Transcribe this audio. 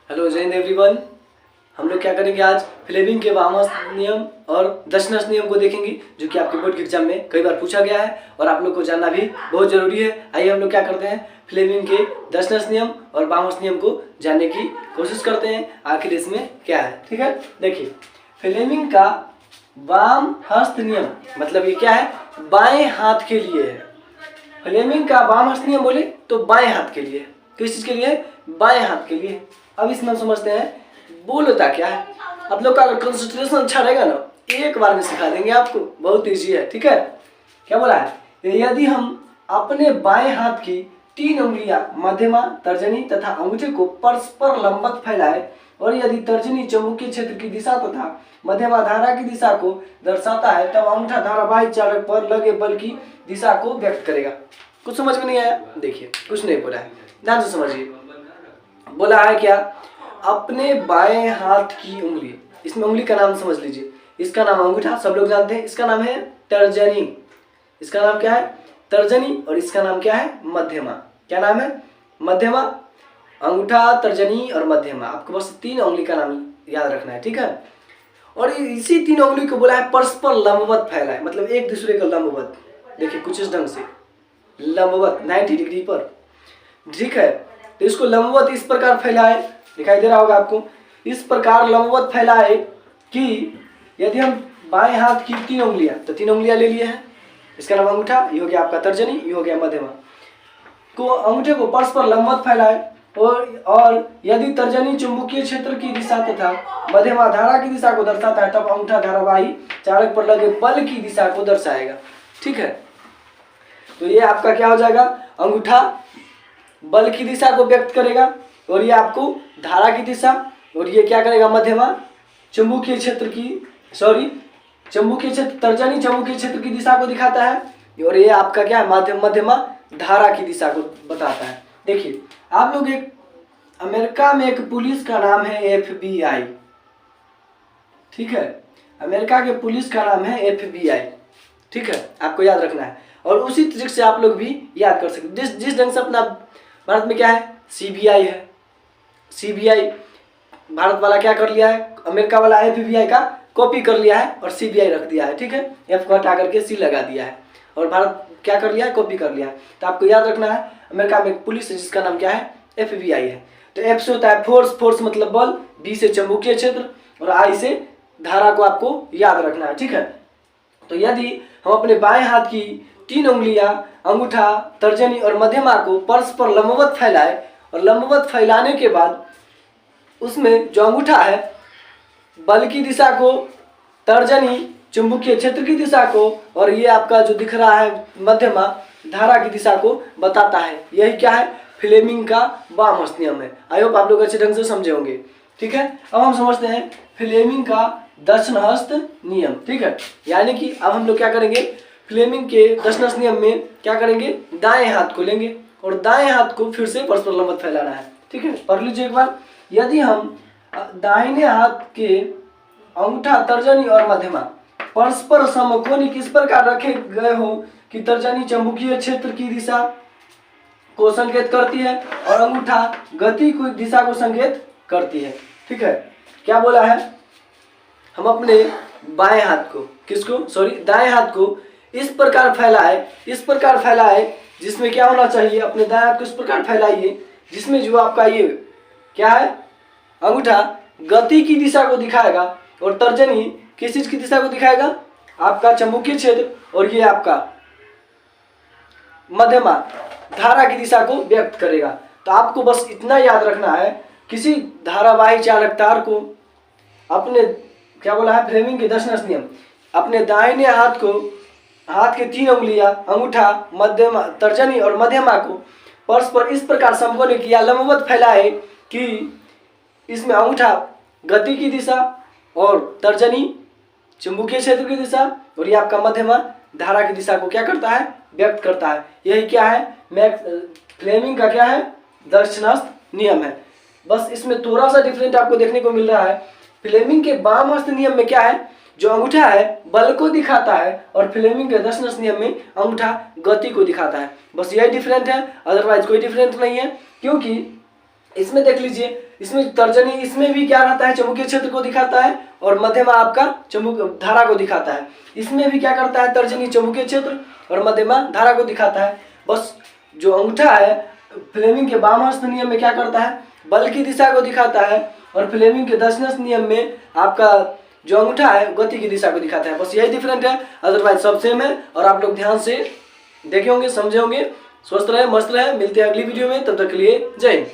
Hello जय Hind everyone. हम लोग क्या करेंगे आज फ्लेमिंग के वामस नियम और दशनस नियम को देखेंगे, जो कि आपके बोर्ड के एग्जाम में कई बार पूछा गया है और आप लोग को जानना भी बहुत जरूरी है। आइए हम लोग क्या करते हैं, फ्लेमिंग के दशनस नियम और वामस नियम को जानने की कोशिश करते हैं, आखिर इसमें क्या है। ठीक है, देखिए फ्लेमिंग का वाम हस्त नियम मतलब ये क्या है, बाएं हाथ के लिए है। फ्लेमिंग का वाम हस्त नियम बोले तो बाएं हाथ के लिए, किस चीज के लिए, बाएं हाथ के लिए। अब इसमें हम समझते हैं बोलता क्या है। आप लोग का अगर कंसंट्रेशन अच्छा रहेगा ना, एक बार में सिखा देंगे आपको, बहुत ईजी है। ठीक है, क्या बोला है, यदि हम अपने बाएं हाथ की 3 उंगलियां मध्यमा, तर्जनी तथा अंगूठे को परस्पर लंबवत फैलाए और यदि तर्जनी चुंबकीय क्षेत्र की दिशा तथा मध्यमा धारा की दिशा को दर्शाता है, तब अंगूठा धारावाही चालक पर लगे बल की दिशा को व्यक्त करेगा। कुछ समझ में नहीं आया, देखिए कुछ नहीं बोला है, ध्यान से समझिए। बोला है क्या, अपने बाएं हाथ की उंगली, इसमें उंगली का नाम समझ लीजिए। इसका नाम अंगूठा, सब लोग जानते हैं, इसका नाम है तर्जनी। इसका नाम क्या है, तर्जनी, और इसका नाम क्या है, मध्यमा। क्या नाम है, मध्यमा। अंगूठा, तर्जनी और मध्यमा, आपको बस 3 उंगली का नाम याद रखना है। ठीक है, और इसी 3 उंगली को बोला है परस्पर लंबवत फैलाए, मतलब एक दूसरे का लंबवत। देखिए कुछ इस ढंग से लंबवत 90 डिग्री पर। ठीक है, तो इसको लंबवत इस प्रकार फैलाए, दिखाई दे रहा होगा आपको, इस प्रकार लंबवत फैलाए कि यदि हम बाएं हाथ की 3 उंगलियां, तो 3 उंगलियां ले लिए हैं, इसका नाम अंगूठा, ये हो गया आपका तर्जनी, ये हो गया मध्यमा, को अंगूठे को परस्पर लंबवत फैलाए और यदि तर्जनी चुंबकीय क्षेत्र की दिशा तथा मध्यमा धारा की दिशा को दर्शाता है, तब अंगूठा धारावाही चालक पर लगे बल की दिशा को दर्शाएगा। ठीक है, तो ये आपका क्या हो जाएगा, अंगूठा बल की दिशा को व्यक्त करेगा और ये आपको धारा की दिशा, और ये क्या करेगा, मध्यमा चुंबकीय क्षेत्र की, चुंबकीय क्षेत्र, तर्जनी चुंबकीय क्षेत्र की दिशा को दिखाता है, और ये आपका क्या है, मध्यमा धारा की दिशा को बताता है। देखिए आप लोग, एक अमेरिका में एक पुलिस का नाम है FBI। ठीक है, अमेरिका के पुलिस का नाम है FBI। ठीक है, आपको याद रखना है, और उसी तरीके से आप लोग भी याद कर सकते। जिस ढंग से अपना भारत में क्या है, CBI है। CBI भारत वाला क्या कर लिया है, अमेरिका वाला FBI का कॉपी कर लिया है और CBI रख दिया है। ठीक है, F को हटा करके C लगा दिया है, और भारत क्या कर लिया है, कॉपी कर लिया है। तो आपको याद रखना है, अमेरिका में एक पुलिस है जिसका नाम क्या है, FBI है। तो F से होता है फोर्स मतलब बल, B से चुंबकीय क्षेत्र, और I से धारा को आपको याद रखना है। ठीक है, तो यदि हम अपने बाएं हाथ की 3 उंगलियां अंगूठा, तर्जनी और मध्यमा को परस्पर लंबवत फैलाए, और लंबवत फैलाने के बाद उसमें जो अंगूठा है बल की दिशा को, तर्जनी चुंबकीय क्षेत्र की दिशा को, और ये आपका जो दिख रहा है मध्यमा धारा की दिशा को बताता है। यही क्या है, फ्लेमिंग का वाम हस्त नियम है। आई होप आप लोग अच्छे ढंग से समझे होंगे। ठीक है, अब हम समझते हैं फ्लेमिंग का दक्षिण हस्त नियम। ठीक है, यानी कि अब हम लोग क्या करेंगे, फ्लेमिंग के दक्षिण नियम में क्या करेंगे, दाएं हाथ को लेंगे और दाएं हाथ को फिर से परस्पर लंबवत फैलाना है। ठीक है, पढ़ लीजिए एक बार। यदि हम दाहिने हाथ के अंगूठा, तर्जनी और मध्यमा परस्पर समकोणिक इस प्रकार रखे गए हो कि तर्जनी चुंबकीय क्षेत्र की दिशा को संकेत करती है और अंगूठा गति की दिशा को संकेत करती है। ठीक है, क्या बोला है, हम अपने बाएं हाथ को, दाएं हाथ को इस प्रकार फैलाए, जिसमें क्या होना चाहिए, अपने दाएं हाथ को इस प्रकार फैलाइए जिसमें जो आपका ये क्या है, अंगूठा गति की दिशा को दिखाएगा और तर्जनी किस चीज की दिशा को दिखाएगा, आपका चुंबकीय क्षेत्र, और ये आपका मध्यमा धारा की दिशा को व्यक्त करेगा। तो आपको बस इतना याद रखना है, किसी धारावाही चालक तार को अपने, क्या बोला है, फ्लेमिंग के दक्षिण नियम, अपने दाहिने हाथ के 3 उंगलियां अंगूठा, मध्यमा, तर्जनी और मध्यमा को परस्पर इस प्रकार समकोणिक या लंबवत फैलाए कि इसमें अंगूठा गति की दिशा और तर्जनी चुंबकीय क्षेत्र की दिशा, और ये आपका मध्यमा धारा की दिशा को क्या करता है, व्यक्त करता है। यही क्या है, फ्लेमिंग का क्या है, दक्षिणास्त नियम है। बस इसमें थोड़ा सा डिफरेंट आपको देखने को मिल रहा है। फ्लेमिंग के वाम हस्त नियम में क्या है, जो अंगूठा है बल को दिखाता है, और फ्लेमिंग के दक्षिण हस्त नियम में अंगूठा गति को दिखाता है। बस यही डिफरेंट है, अदरवाइज कोई डिफरेंट नहीं है। क्योंकि इसमें देख लीजिए, इसमें तर्जनी, इसमें भी क्या रहता है, चुंबकीय क्षेत्र को दिखाता है और मध्यमा आपका चुंबक धारा को दिखाता है। इसमें भी क्या करता है, तर्जनी चुंबकीय क्षेत्र और मध्यमा धारा को दिखाता है। बस जो अंगूठा है फ्लेमिंग के वामहस्त नियम में क्या करता है, बल की दिशा को दिखाता है और फ्लेमिंग के दक्षिणावर्त नियम में आपका जो अंगूठा है गति की दिशा को दिखाता है। बस यही डिफरेंट है, अदरवाइज सब सेम है। और आप लोग ध्यान से देखे होंगे, समझे होंगे। स्वस्थ रहे, मस्त रहे, मिलते हैं अगली वीडियो में, तब तक के लिए जय हिंद।